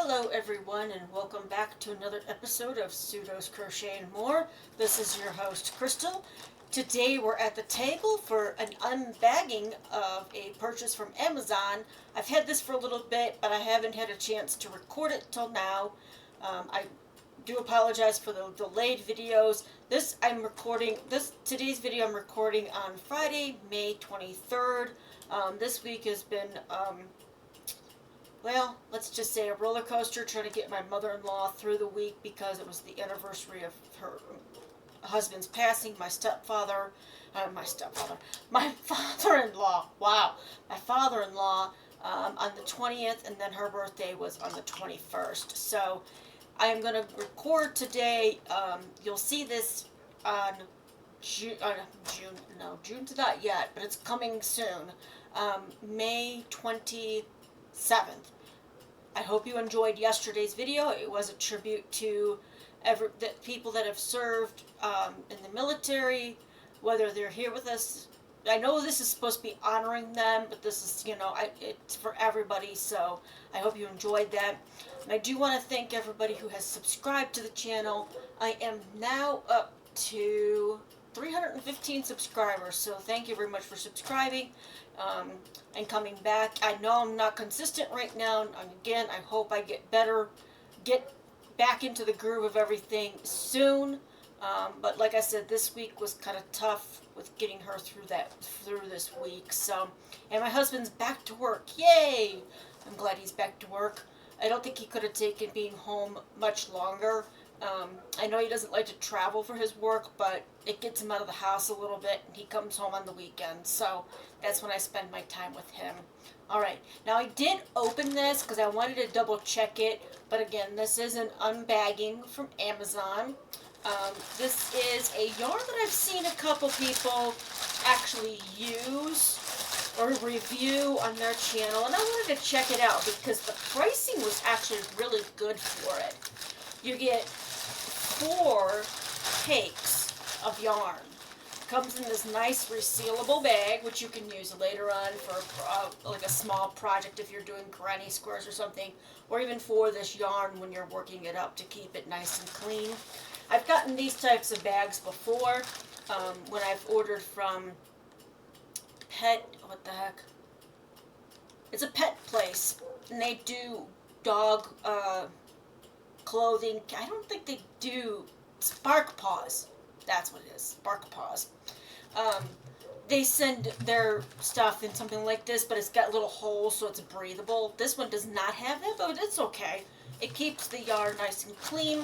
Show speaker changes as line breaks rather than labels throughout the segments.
Hello everyone and welcome back to another episode of Pseudo's Crochet and More. This is your host Crystal. Today we're at the table for an unbagging of a purchase from Amazon. I've had this for a little bit, but I haven't had a chance to record it till now. I do apologize for the delayed videos. Today's video I'm recording on Friday, May 23rd. This week has been well, let's just say a roller coaster trying to get my mother-in-law through the week because it was the anniversary of her husband's passing. My father-in-law, my father-in-law on the 20th, and then her birthday was on the 21st. So I am going to record today. You'll see this on June's not yet, but it's coming soon. May 27th. I hope you enjoyed yesterday's video. It was a tribute to the people that have served in the military, whether they're here with us. I know this is supposed to be honoring them, but this is, it's for everybody, so I hope you enjoyed that. And I do want to thank everybody who has subscribed to the channel. I am now up to 315 subscribers, so thank you very much for subscribing and coming back. I know I'm not consistent right now, and again, I hope I get back into the groove of everything soon. But like I said, this week was kind of tough with getting her through this week. So, and my husband's back to work. Yay! I'm glad he's back to work. I don't think he could have taken being home much longer. I know he doesn't like to travel for his work, but it gets him out of the house a little bit, and he comes home on the weekend, so that's when I spend my time with him. Alright, now I did open this because I wanted to double check it, but again, this is an unbagging from Amazon. This is a yarn that I've seen a couple people actually use or review on their channel, and I wanted to check it out because the pricing was actually really good for it. You get 4 cakes of yarn. Comes in this nice resealable bag, which you can use later on for like a small project if you're doing granny squares or something, or even for this yarn when you're working it up to keep it nice and clean. I've gotten these types of bags before when I've ordered from what the heck? It's a pet place, and they do dog clothing. I don't think they do Spark Paws. That's what it is, Spark Paws. They send their stuff in something like this, but it's got little holes so it's breathable. This one does not have it, but it's okay. It keeps the yarn nice and clean.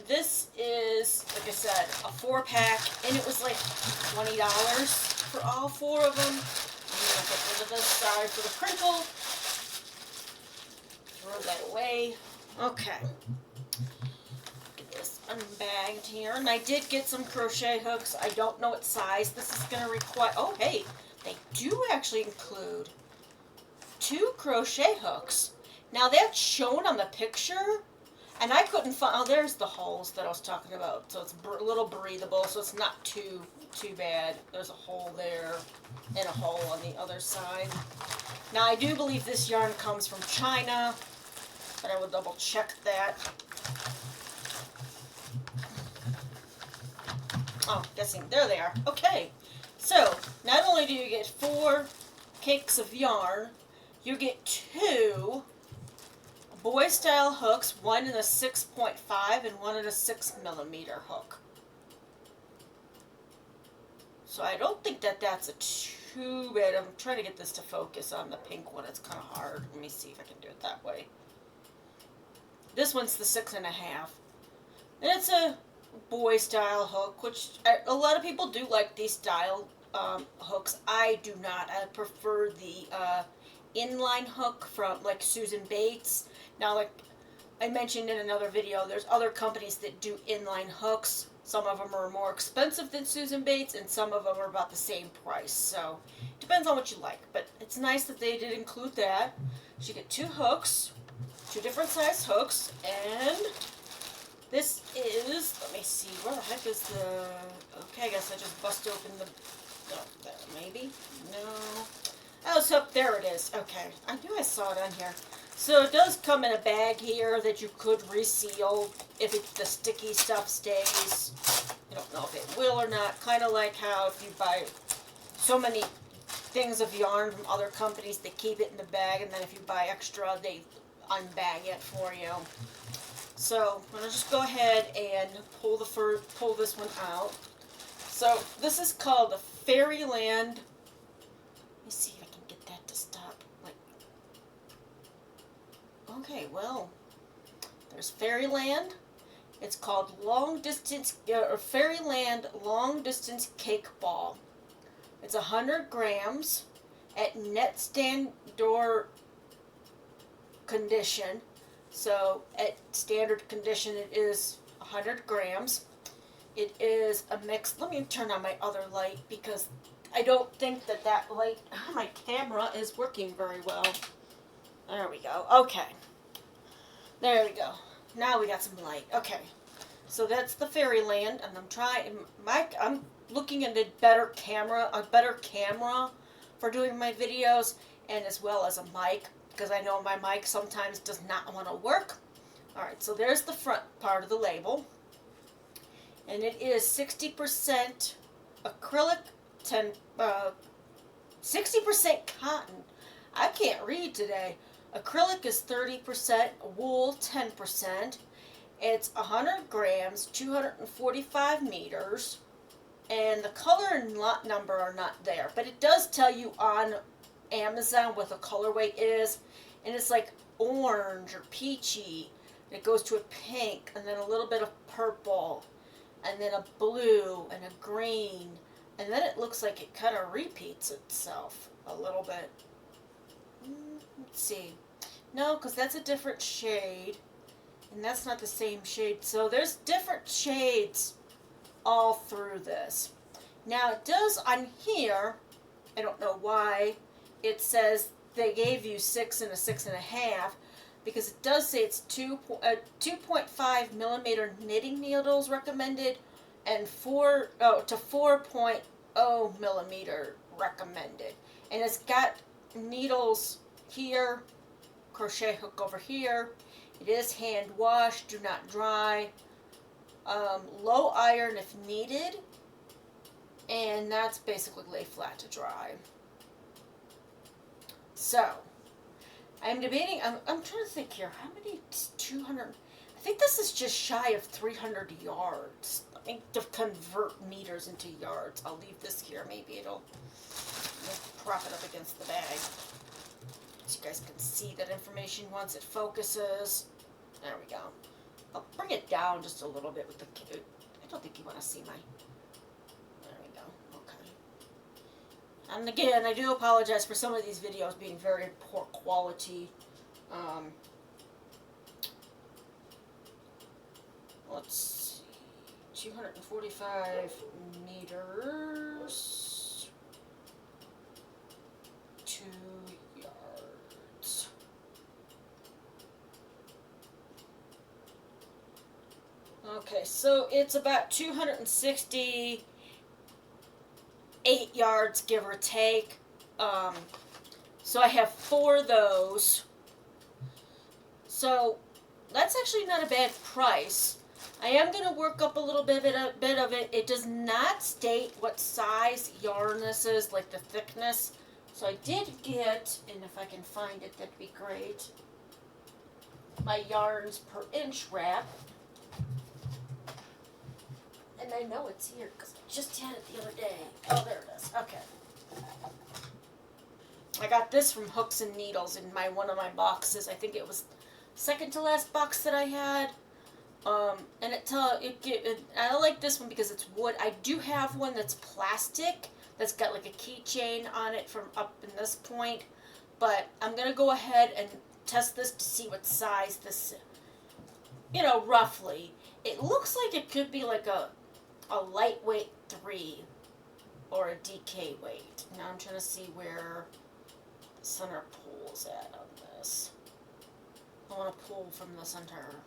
This is, like I said, a 4-pack, and it was like $20 for all 4 of them. I'm going to get rid of this. Sorry for the crinkle. Throw that away. Okay. Get this unbagged here. And I did get some crochet hooks. I don't know what size this is going to require. Oh, hey, they do actually include 2 crochet hooks. Now, that's shown on the picture, and I couldn't find. Oh, there's the holes that I was talking about. So it's a little breathable, so it's not too bad. There's a hole there and a hole on the other side. Now, I do believe this yarn comes from China, but I will double check that. Oh, guessing. There they are. Okay. So, not only do you get 4 cakes of yarn, you get 2 boy-style hooks, one in a 6.5 and one in a 6mm hook. So I don't think that's a too bad. I'm trying to get this to focus on the pink one. It's kind of hard. Let me see if I can do it that way. This one's the 6.5. And it's a boy-style hook, which a lot of people do like these style hooks. I do not. I prefer the inline hook from like Susan Bates. Now, like I mentioned in another video, there's other companies that do inline hooks. Some of them are more expensive than Susan Bates, and some of them are about the same price. So, it depends on what you like. But it's nice that they did include that. So you get 2 hooks, 2 different size hooks, and this is, let me see, where the heck is the, okay, I guess I just bust open the, oh, maybe? No. Oh, so there it is. Okay. I knew I saw it on here. So it does come in a bag here that you could reseal if the sticky stuff stays. You don't know if it will or not. Kind of like how if you buy so many things of yarn from other companies, they keep it in the bag, and then if you buy extra, they unbag it for you. So I'm gonna just go ahead and pull this one out. So this is called the Fairyland. Let me see if I can get that to stop. Like, okay, well, there's Fairyland. It's called Fairyland Long Distance Cake Ball. It's 100 grams at net stand door condition. So at standard condition, it is 100 grams. It is a mix. Let me turn on my other light because I don't think that light on my camera is working very well. There we go. Okay. There we go. Now we got some light. Okay. So that's the Fairyland, and I'm looking at a better camera for doing my videos, and as well as a mic, because I know my mic sometimes does not want to work. Alright, so there's the front part of the label. And it is 60% acrylic, 60% cotton. I can't read today. Acrylic is 30%, wool 10%. It's 100 grams, 245 meters, and the color and lot number are not there. But it does tell you on Amazon what the colorway is, and it's like orange or peachy. And it goes to a pink, and then a little bit of purple, and then a blue, and a green, and then it looks like it kind of repeats itself a little bit. Let's see. No, because that's a different shade. And that's not the same shade. So there's different shades all through this. Now it does on here, I don't know why, it says they gave you 6 and a 6.5, because it does say it's 2.5 millimeter knitting needles recommended, and 4.0 millimeter recommended. And it's got needles here, crochet hook over here. It is hand washed, do not dry, low iron if needed, and that's basically lay flat to dry. So, I'm debating, I'm trying to think here, how many, 200, I think this is just shy of 300 yards. Let me convert meters into yards. I'll leave this here, maybe it'll prop it up against the bag. So you guys can see that information once it focuses. There we go. I'll bring it down just a little bit with the, I don't think you want to see my, there we go, okay. And again, I do apologize for some of these videos being very poor quality. Let's see, 245 meters, 2 yards. Okay, so it's about 268 yards, give or take. So I have 4 of those. So that's actually not a bad price. I am going to work up a little bit of it. It does not state what size yarn this is, like the thickness. So I did get, and if I can find it, that'd be great, my yarns per inch wrap. And I know it's here because I just had it the other day. Oh, there it is. Okay. I got this from Hooks and Needles in one of my boxes. I think it was second to last box that I had. And I like this one because it's wood. I do have one that's plastic that's got like a keychain on it from up in this point. But I'm going to go ahead and test this to see what size this, roughly. It looks like it could be like a lightweight 3 or a DK weight. Now I'm trying to see where the center pull's at on this. I want to pull from the center.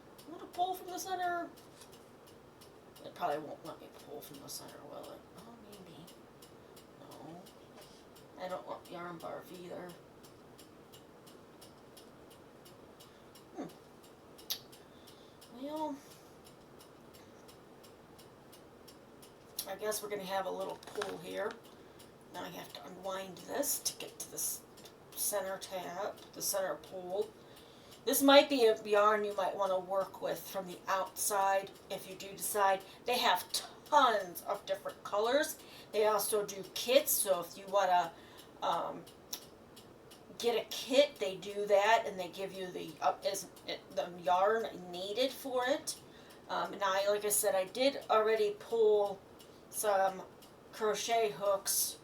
It probably won't let me pull from the center, will it? Oh, maybe. No. I don't want yarn barf either. guess we're going to have a little pull here. Now I have to unwind this to get to this center tab, the center pull. This might be a yarn you might want to work with from the outside if you do decide. They have tons of different colors. They also do kits, so if you want to get a kit, they do that, and they give you the yarn needed for it. Now, like I said, I did already pull some crochet hooks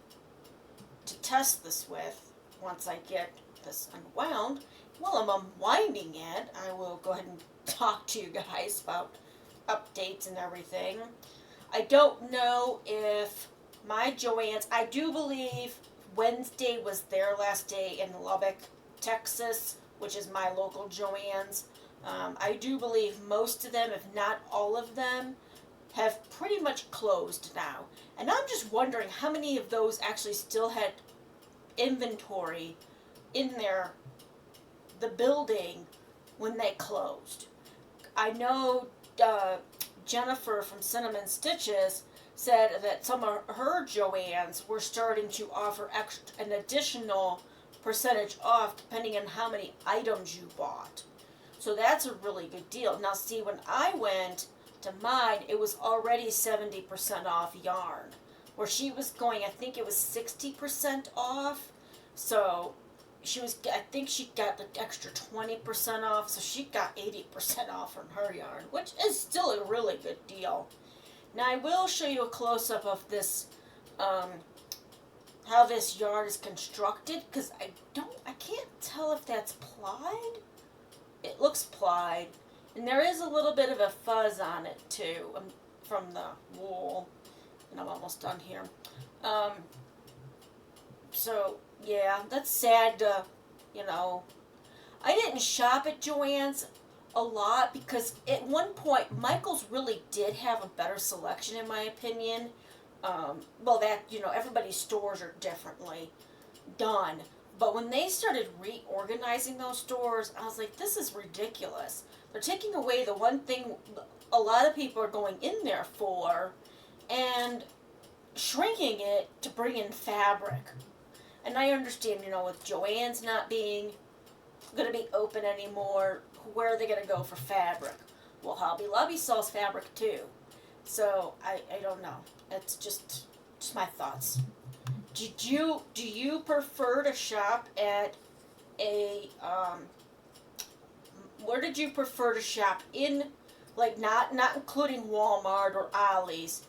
to test this with. Once I get this unwound, while I'm unwinding it, I will go ahead and talk to you guys about updates and everything. I don't know if my Joann's, I do believe Wednesday was their last day in Lubbock, Texas, which is my local Joann's. I do believe most of them, if not all of them, have pretty much closed now. And I'm just wondering how many of those actually still had inventory in the building when they closed. I know Jennifer from Cinnamon Stitches said that some of her Joann's were starting to offer an additional percentage off depending on how many items you bought. So that's a really good deal. Now see, when I went to mine, it was already 70% off yarn. Where she was going, I think it was 60% off. So I think she got the extra 20% off, so she got 80% off on her yarn, which is still a really good deal. Now I will show you a close-up of this, how this yarn is constructed, because I can't tell if that's plied. It looks plied, and there is a little bit of a fuzz on it too, from the wool, and I'm almost done here. So yeah, that's sad to, I didn't shop at Joann's a lot because at one point Michael's really did have a better selection in my opinion. Everybody's stores are differently done. But when they started reorganizing those stores, I was like, this is ridiculous. They're taking away the one thing a lot of people are going in there for and shrinking it to bring in fabric. And I understand, with Joann's not being going to be open anymore, where are they going to go for fabric? Well, Hobby Lobby sells fabric too. So, I don't know. It's just my thoughts. Do you prefer to shop at where did you prefer to shop in, like not including Walmart or Ollie's,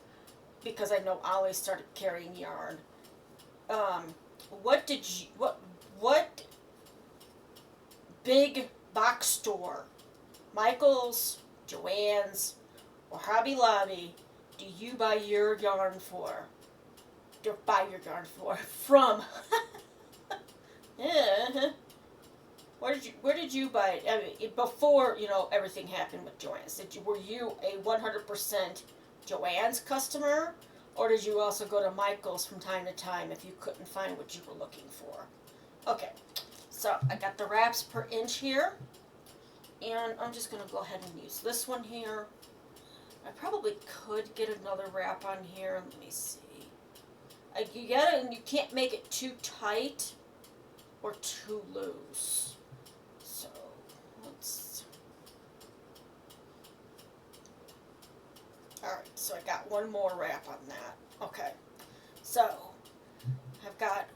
because I know Ollie's started carrying yarn. What big box store, Michael's, Joann's, or Hobby Lobby, do you buy your yarn for? From? Yeah. Where did you buy it? I mean, before everything happened with Joann's? Were you a 100% Joann's customer, or did you also go to Michael's from time to time if you couldn't find what you were looking for? Okay, so I got the wraps per inch here, and I'm just gonna go ahead and use this one here. I probably could get another wrap on here. Let me see. You can't make it too tight or too loose. So let's. All right, so I got one more wrap on that. Okay, so I've got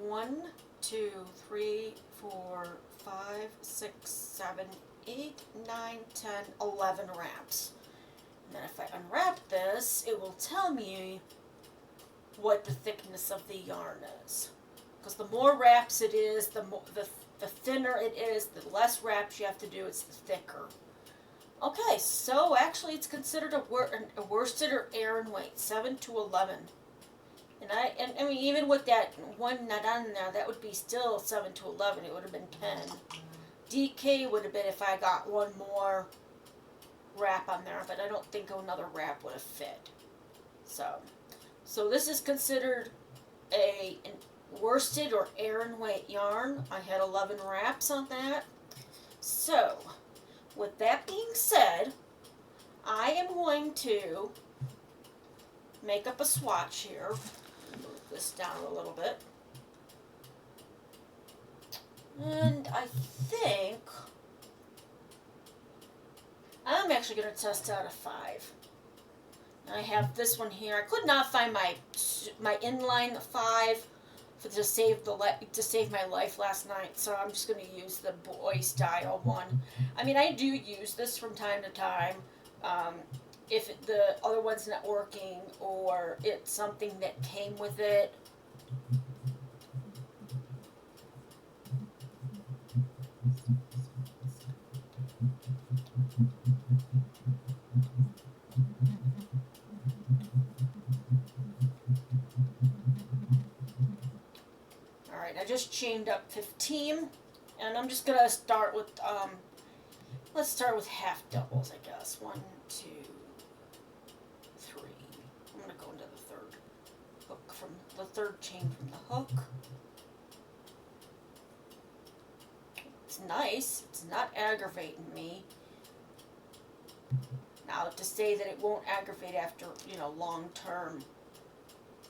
1, 2, 3, 4, 5, 6, 7, 8, 9, 10, 11 wraps. And then if I unwrap this, it will tell me what the thickness of the yarn is. Because the more wraps it is, the thinner it is, the less wraps you have to do, it's the thicker. Okay, so actually it's considered a worsted or Aran weight, 7 to 11. And I mean, even with that one not on there, that would be still 7 to 11. It would have been 10. DK would have been if I got one more wrap on there, but I don't think another wrap would have fit. So this is considered a worsted or Aran weight yarn. I had 11 wraps on that. So, with that being said, I am going to make up a swatch here. Move this down a little bit. And I think I'm actually going to test out a 5. I have this one here. I could not find my inline 5 to save my life last night, so I'm just going to use the boy style one. I mean, I do use this from time to time. If the other one's not working or it's something that came with it. Alright, I just chained up 15, and I'm just going to start with, let's start with half doubles, I guess. 1, 2, 3. I'm going to go into the third hook from the third chain from the hook. It's nice. It's not aggravating me. Now, to say that it won't aggravate after, long-term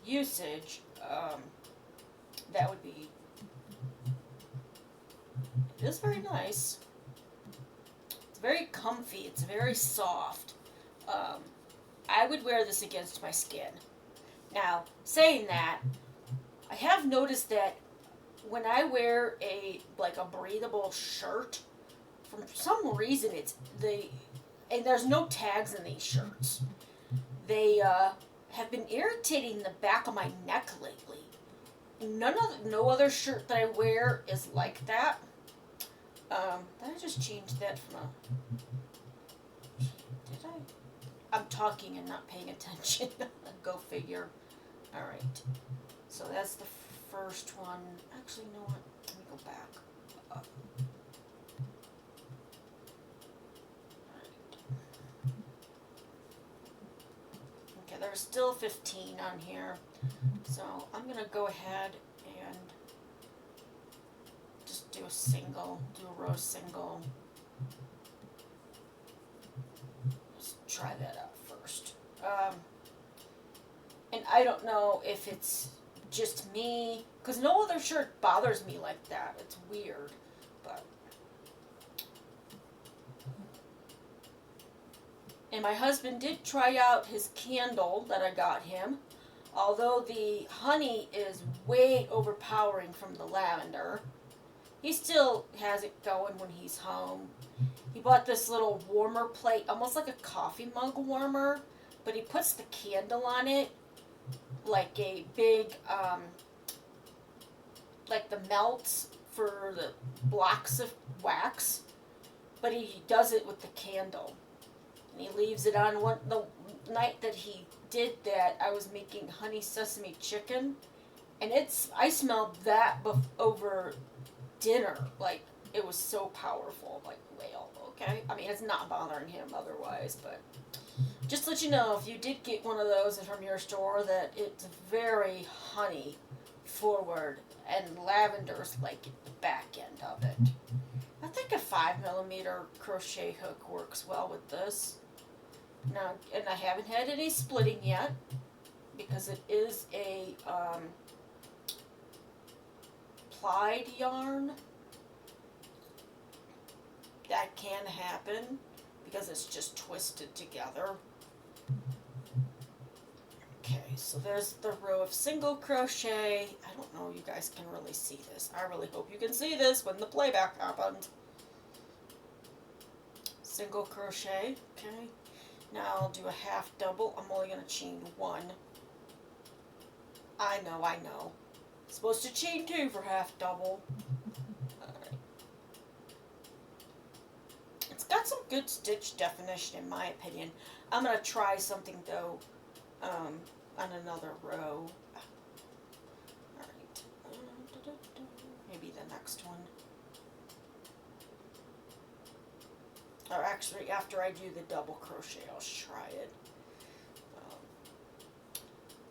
usage, that would be, it is very nice. It's very comfy. It's very soft. I would wear this against my skin. Now, saying that, I have noticed that when I wear a breathable shirt, for some reason and there's no tags in these shirts. They have been irritating the back of my neck lately. No other shirt that I wear is like that. I just changed that from a... Did I? I'm talking and not paying attention. Go figure. Alright. So that's the first one. Actually, you know what? Let me go back. Okay, there's still 15 on here. So I'm going to go ahead and just do a row single. Let's try that out first. And I don't know if it's just me, because no other shirt bothers me like that. It's weird, but... And my husband did try out his candle that I got him. Although the honey is way overpowering from the lavender, he still has it going when he's home. He bought this little warmer plate, almost like a coffee mug warmer, but he puts the candle on it like a big, like the melts for the blocks of wax, but he does it with the candle. And he leaves it on. The night that he did that, I was making honey sesame chicken, and I smelled that over dinner. Like, it was so powerful. Like, well, okay. I mean, it's not bothering him otherwise, but just to let you know, if you did get one of those from your store, that it's very honey forward, and lavender's like at the back end of it. I think a 5mm crochet hook works well with this. Now, and I haven't had any splitting yet, because it is a plied yarn. That can happen because it's just twisted together. Okay, so there's the row of single crochet. I don't know, you guys can really see this. I really hope you can see this when the playback happens. Single crochet, okay. Now I'll do a half double. I'm only going to chain 1. I know. Supposed to chain 2 for half double. Alright. It's got some good stitch definition in my opinion. I'm going to try something though on another row. Alright. Maybe the next one. Or actually, after I do the double crochet, I'll try it.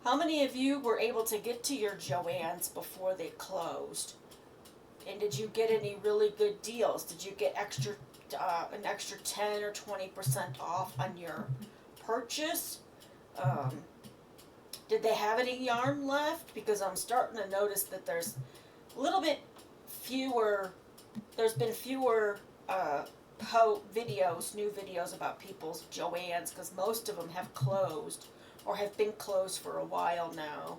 How many of you were able to get to your Joann's before they closed? And did you get any really good deals? Did you get an extra 10 or 20% off on your purchase? Did they have any yarn left? Because I'm starting to notice that there's a little bit fewer, there's been fewer new videos about people's Joann's, because most of them have closed or have been closed for a while now,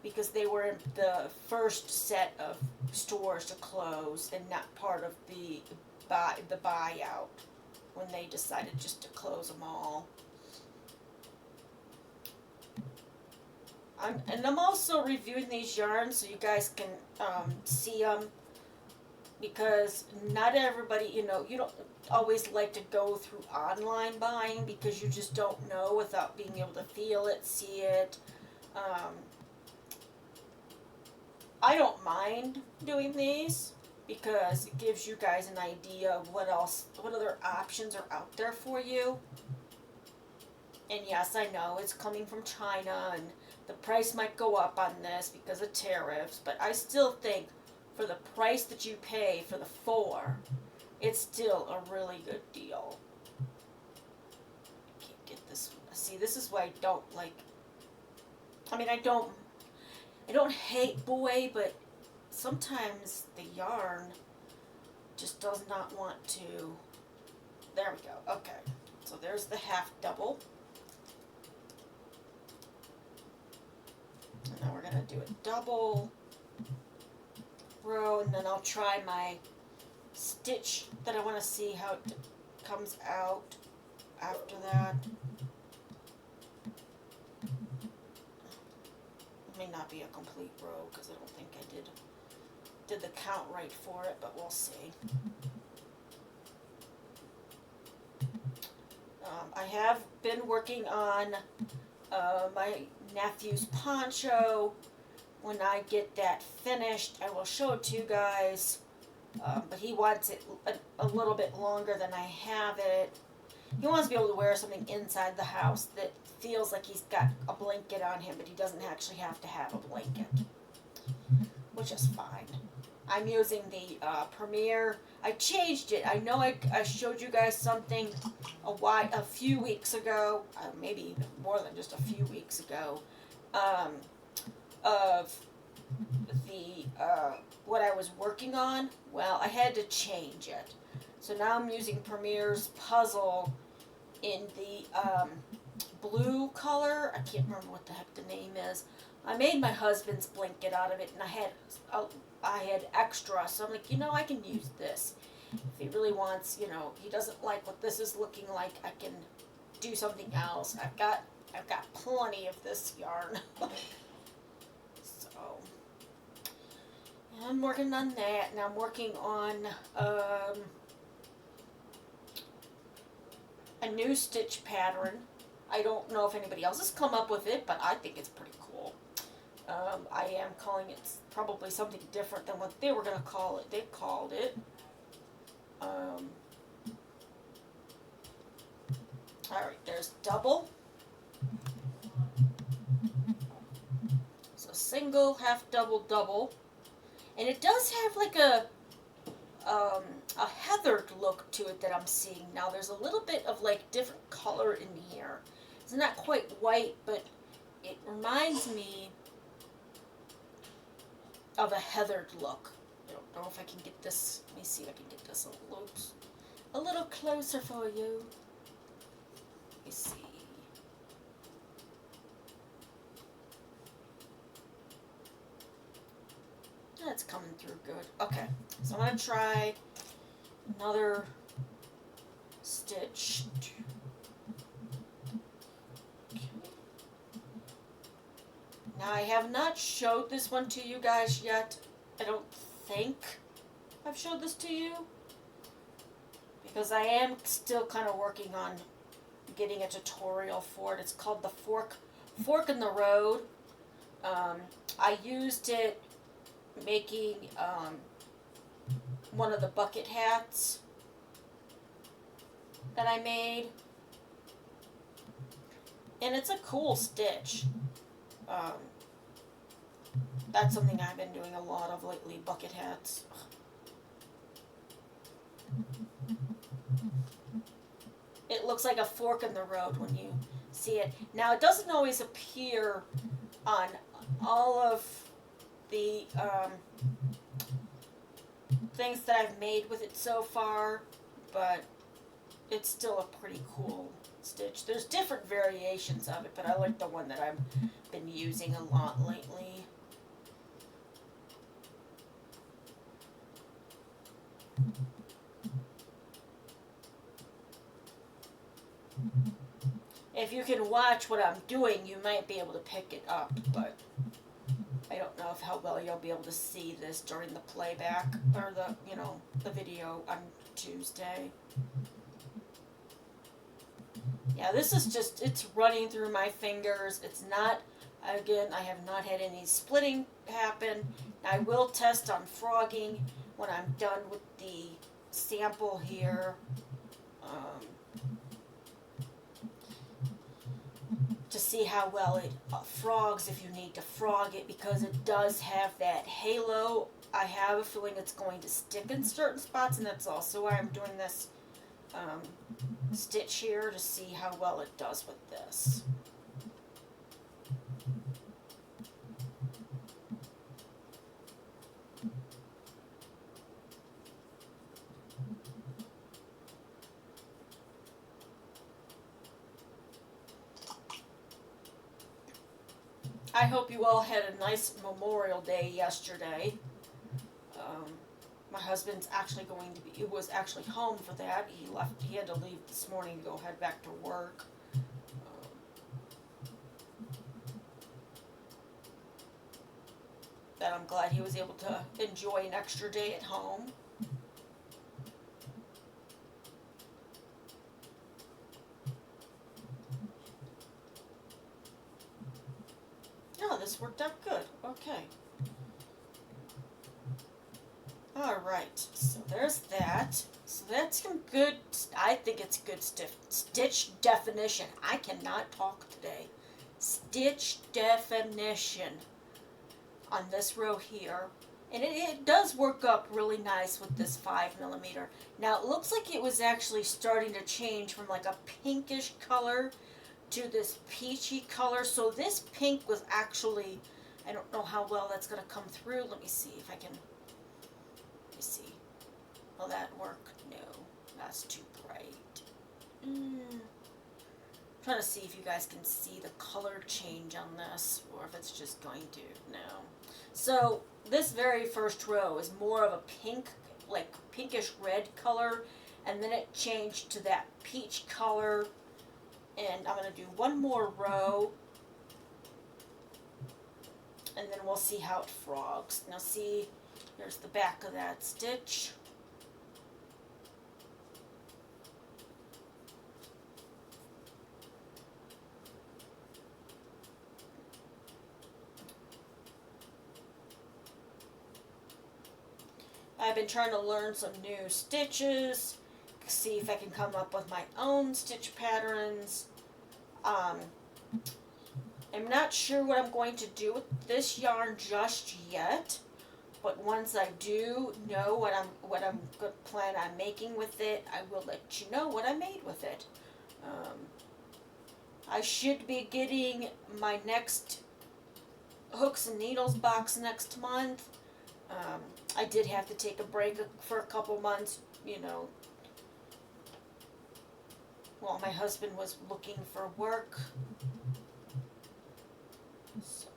because they were in the first set of stores to close and not part of the buyout when they decided just to close them all. I'm also reviewing these yarns so you guys can see them, because not everybody, you don't always like to go through online buying because you just don't know without being able to feel it, see it. I don't mind doing these because it gives you guys an idea of what other options are out there for you. And yes, I know it's coming from China and the price might go up on this because of tariffs, but I still think for the price that you pay for the 4, it's still a really good deal. I can't get this one. See, this is why I don't like, I don't hate Boy, but sometimes the yarn just does not want to. There we go. Okay. So there's the half double. And now we're going to do a double row, and then I'll try my stitch that I want to see how it comes out after that. It may not be a complete row because I don't think I did the count right for it, but we'll see. I have been working on my nephew's poncho. When I get that finished, I will show it to you guys. But he wants it a little bit longer than I have it. He wants to be able to wear something inside the house that feels like he's got a blanket on him, but he doesn't actually have to have a blanket, which is fine. I'm using the Premier. I changed it. I know I showed you guys something a few weeks ago, maybe even more than just a few weeks ago, of the what I was working on. Well, I had to change it. So now I'm using Premier's puzzle in the blue color. I can't remember what the heck the name is. I made my husband's blanket out of it, and I had extra, so I'm like, I can use this. If he really wants, he doesn't like what this is looking like, I can do something else. I've got plenty of this yarn. So I'm working on that, and I'm working on a new stitch pattern. I don't know if anybody else has come up with it, but I think it's pretty cool. I am calling it probably something different than what they were going to call it. They called it. Alright, there's double. So single, half double, double. And it does have like a heathered look to it that I'm seeing now. There's a little bit of like different color in here. It's not quite white, but it reminds me of a heathered look. I don't know if I can get this. Let me see if I can get this a little closer for you. Let me see. That's coming through good. Okay, so I'm going to try another stitch. Okay. Now I have not showed this one to you guys yet. I don't think I've showed this to you, because I am still kind of working on getting a tutorial for it. It's called the Fork in the Road. I used it making one of the bucket hats that I made, and it's a cool stitch. That's something I've been doing a lot of lately, bucket hats. It looks like a fork in the road when you see see it. Now, it doesn't always appear on all of the things that I've made with it so far, but it's still a pretty cool stitch. There's different variations of it, but I like the one that I've been using a lot lately. If you can watch what I'm doing, you might be able to pick it up, but I don't know how well you'll be able to see this during the playback, or the video on Tuesday. Yeah, this is just, it's running through my fingers. It's not, again, I have not had any splitting happen. I will test on frogging when I'm done with the sample here. To see how well it frogs if you need to frog it, because it does have that halo. I have a feeling it's going to stick in certain spots, and that's also why I'm doing this stitch here, to see how well it does with this. I hope you all had a nice Memorial Day yesterday. My husband's actually he was actually home for that. He had to leave this morning to go head back to work. That I'm glad he was able to enjoy an extra day at home. Oh, this worked out good. Okay. Alright, so there's that. So that's some good, I think it's good stitch definition. I cannot talk today. Stitch definition on this row here. And it does work up really nice with this 5mm. Now, it looks like it was actually starting to change from like a pinkish color to this peachy color. So this pink was actually, I don't know how well that's going to come through. Let me see if I can, let me see. Will that work? No, that's too bright. Trying to see if you guys can see the color change on this, or if it's just going to, no. So this very first row is more of a pink, like pinkish red color, and then it changed to that peach color. And I'm going to do one more row, and then we'll see how it frogs. Now see, here's the back of that stitch. I've been trying to learn some new stitches, see if I can come up with my own stitch patterns. I'm not sure what I'm going to do with this yarn just yet, but once I do know what I'm plan on making with it, I will let you know what I made with it. I should be getting my next Hooks and Needles box next month. I did have to take a break for a couple months, while my husband was looking for work. So.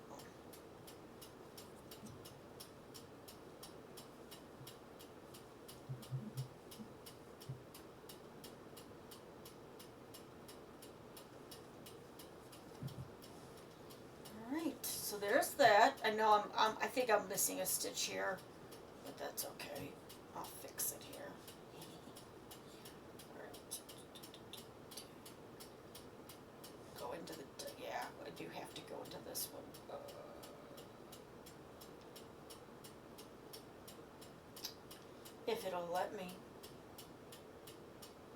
Alright, so there's that. I know I think I'm missing a stitch here, but that's okay. I'll fix it here. Go into the, yeah, I do have to go into this one. If it'll let me.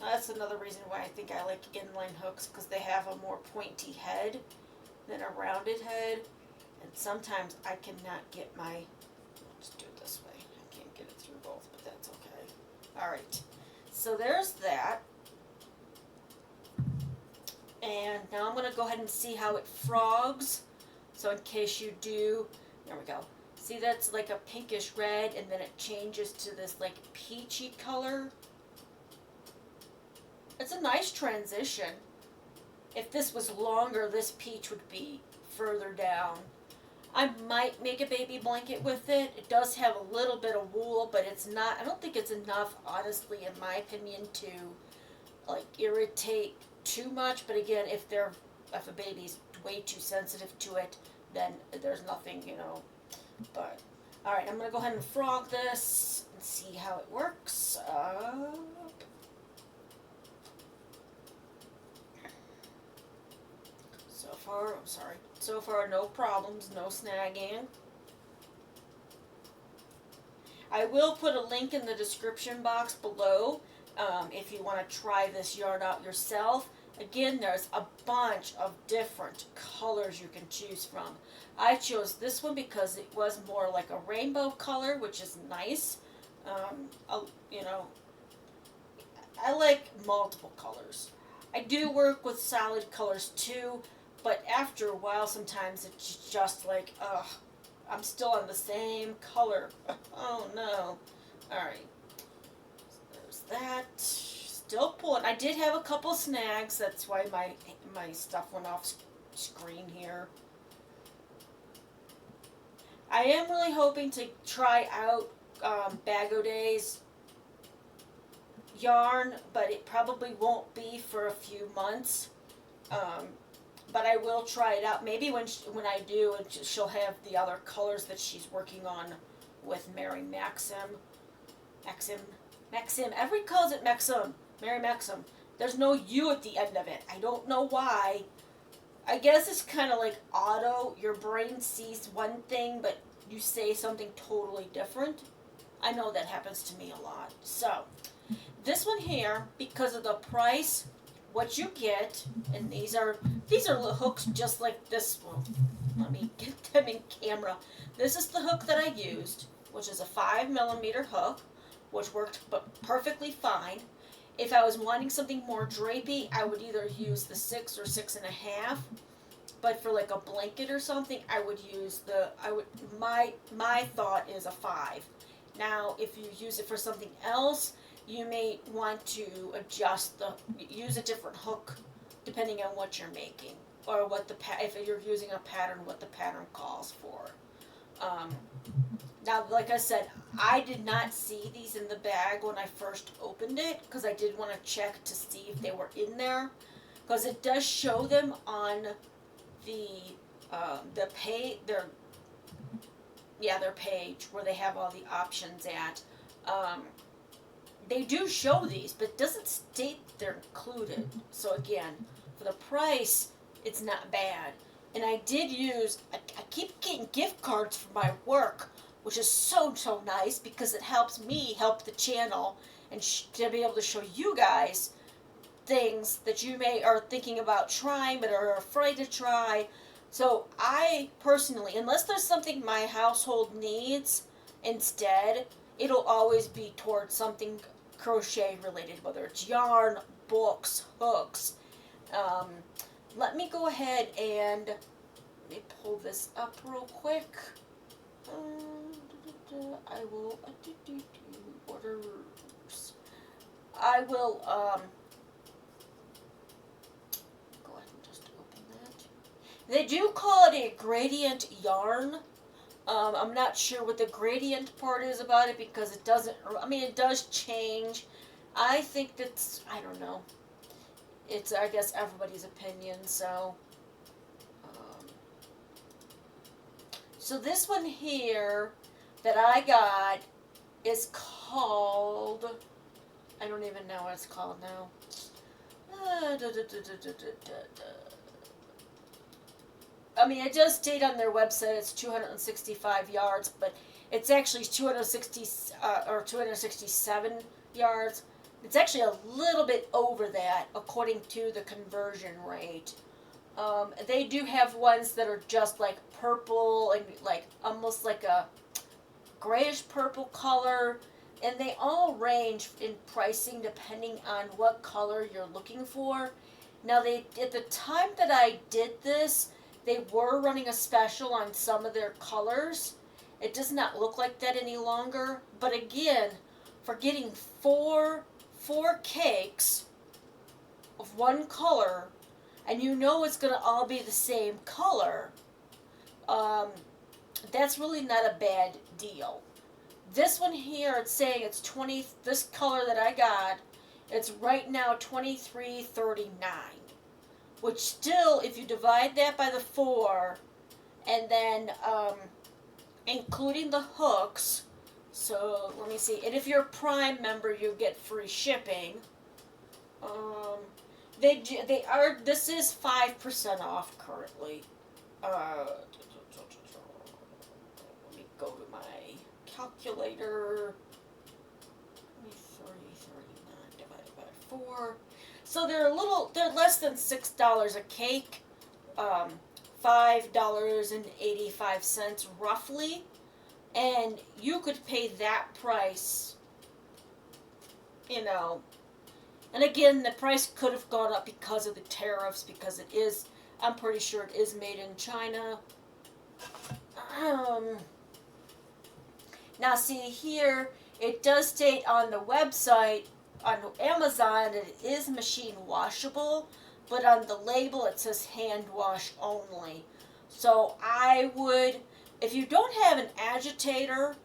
That's another reason why I think I like inline hooks, because they have a more pointy head than a rounded head. And sometimes I cannot get my, let's do it this way. I can't get it through both, but that's okay. Alright, so there's that. And now I'm going to go ahead and see how it frogs. So in case you do, there we go. See, that's like a pinkish red, and then it changes to this like peachy color. It's a nice transition. If this was longer, this peach would be further down. I might make a baby blanket with it. It does have a little bit of wool, but it's not, I don't think it's enough, honestly, in my opinion, to like irritate too much. But again, if a baby's way too sensitive to it, then there's nothing, you know. But all right, I'm gonna go ahead and frog this and see how it works. So far no problems, no snagging. I will put a link in the description box below if you want to try this yarn out yourself. Again, there's a bunch of different colors you can choose from. I chose this one because it was more like a rainbow color, which is nice. You know, I like multiple colors. I do work with solid colors too, but after a while, sometimes it's just like, ugh, I'm still on the same color. Oh no. Alright. So there's that. Still pulling. I did have a couple snags. That's why my stuff went off screen here. I am really hoping to try out Bago Days yarn, but it probably won't be for a few months. But I will try it out. Maybe when I do, she'll have the other colors that she's working on with Mary Maxim. Everybody calls it Maxim. Mary Maxim. There's no U at the end of it. I don't know why. I guess it's kind of like auto. Your brain sees one thing, but you say something totally different. I know that happens to me a lot. So, this one here, because of the price, what you get, and these are the hooks just like this one. Let me get them in camera. This is the hook that I used, which is a 5mm hook, which worked perfectly fine. If I was wanting something more drapey, I would either use the 6 or 6.5. But for like a blanket or something, I would use my thought is a 5. Now, if you use it for something else, you may want to use a different hook depending on what you're making, or if you're using a pattern, what the pattern calls for. Now, like I said, I did not see these in the bag when I first opened it because I did want to check to see if they were in there, because it does show them on their page where they have all the options at. They do show these, but it doesn't state they're included. So again, for the price, it's not bad. And I did I keep getting gift cards for my work, which is so nice because it helps me help the channel and to be able to show you guys things that you may are thinking about trying but are afraid to try. So I personally, unless there's something my household needs instead, it'll always be towards something crochet related, whether it's yarn, books, hooks. Let me go ahead and let me pull this up real quick. I will orders. I will go ahead and just open that. They do call it a gradient yarn. I'm not sure what the gradient part is about it because it doesn't, I mean, it does change. I think that's, I don't know. It's, I guess, everybody's opinion, so. So this one here that I got is called, I don't even know what it's called now. I mean, it does state on their website it's 265 yards, but it's actually 267 yards. It's actually a little bit over that, according to the conversion rate. They do have ones that are just like purple and like almost like a grayish purple color, and they all range in pricing depending on what color you're looking for. Now, at the time that I did this, they were running a special on some of their colors. It does not look like that any longer. But again, for getting four cakes of one color, and you know it's going to all be the same color, that's really not a bad deal. This one here, it's saying it's 20, this color that I got, it's right now $23.39, which still, if you divide that by the 4, and then including the hooks, so let me see, and if you're a Prime member, you get free shipping. They are, this is 5% off currently. Let me go to my calculator. 23.39 divided by 4. So they're less than $6 a cake. $5.85 roughly. And you could pay that price, you know. And again, the price could have gone up because of the tariffs, because it is, I'm pretty sure it is made in China. Now see here, it does state on the website, on Amazon, that it is machine washable, but on the label it says hand wash only. So I would, if you don't have an agitator,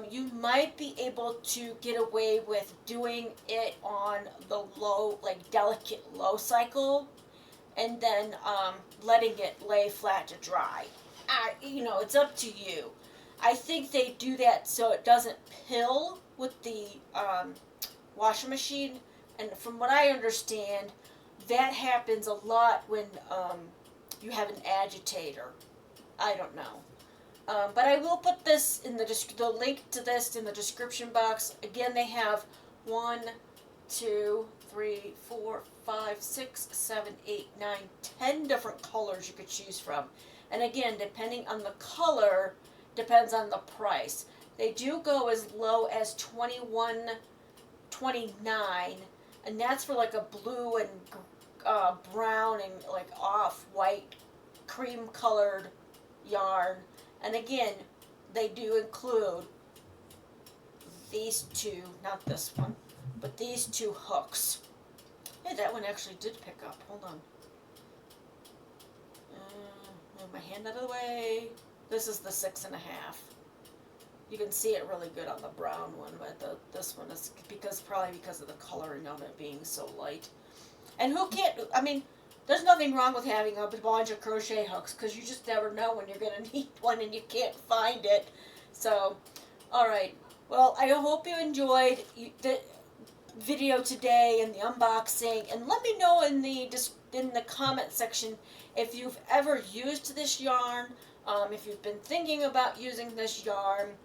you might be able to get away with doing it on the low, like delicate low cycle, and then letting it lay flat to dry. You know, it's up to you. I think they do that so it doesn't pill with the washing machine, and from what I understand, that happens a lot when you have an agitator. I don't know. But I will put this in the link to this in the description box. Again, they have 1, 2, 3, 4, 5, 6, 7, 8, 9, 10 different colors you could choose from. And again, depending on the color, depends on the price. They do go as low as $21.29, and that's for like a blue and brown and like off-white cream colored yarn. And again, they do include these two, not this one, but these 2 hooks. Hey, that one actually did pick up. Hold on. Move my hand out of the way. This is the 6.5. You can see it really good on the brown one, but this one is probably because of the coloring of it being so light. And who can't, I mean, there's nothing wrong with having a bunch of crochet hooks, because you just never know when you're going to need one and you can't find it. So, alright. Well, I hope you enjoyed the video today and the unboxing. And let me know in the comment section if you've ever used this yarn, if you've been thinking about using this yarn.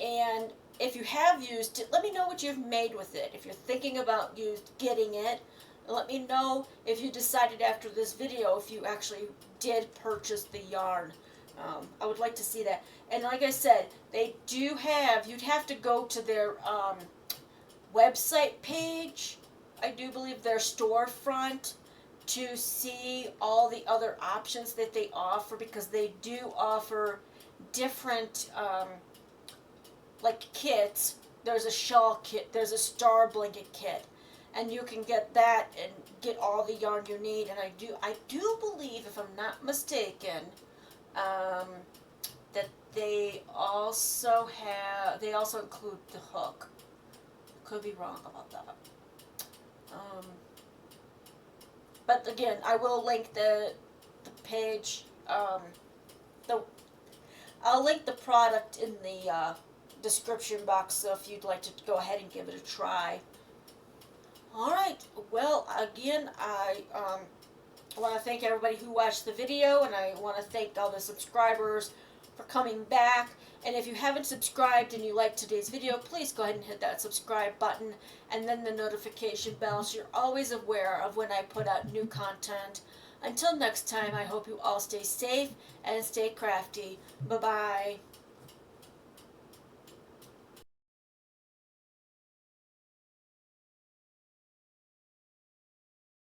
And if you have used it, let me know what you've made with it. If you're thinking about getting it, let me know if you decided after this video if you actually did purchase the yarn. I would like to see that. And like I said, they do have, you'd have to go to their website page, I do believe their storefront, to see all the other options that they offer, because they do offer different like kits. There's a shawl kit, there's a star blanket kit, and you can get that and get all the yarn you need. And I do believe, if I'm not mistaken, that they also include the hook. Could be wrong about that. But again, I will link the page. I'll link the product in the description box, so if you'd like to go ahead and give it a try. Alright, well, again, I want to thank everybody who watched the video, and I want to thank all the subscribers for coming back. And if you haven't subscribed and you liked today's video, please go ahead and hit that subscribe button and then the notification bell, so you're always aware of when I put out new content. Until next time, I hope you all stay safe and stay crafty. Bye-bye.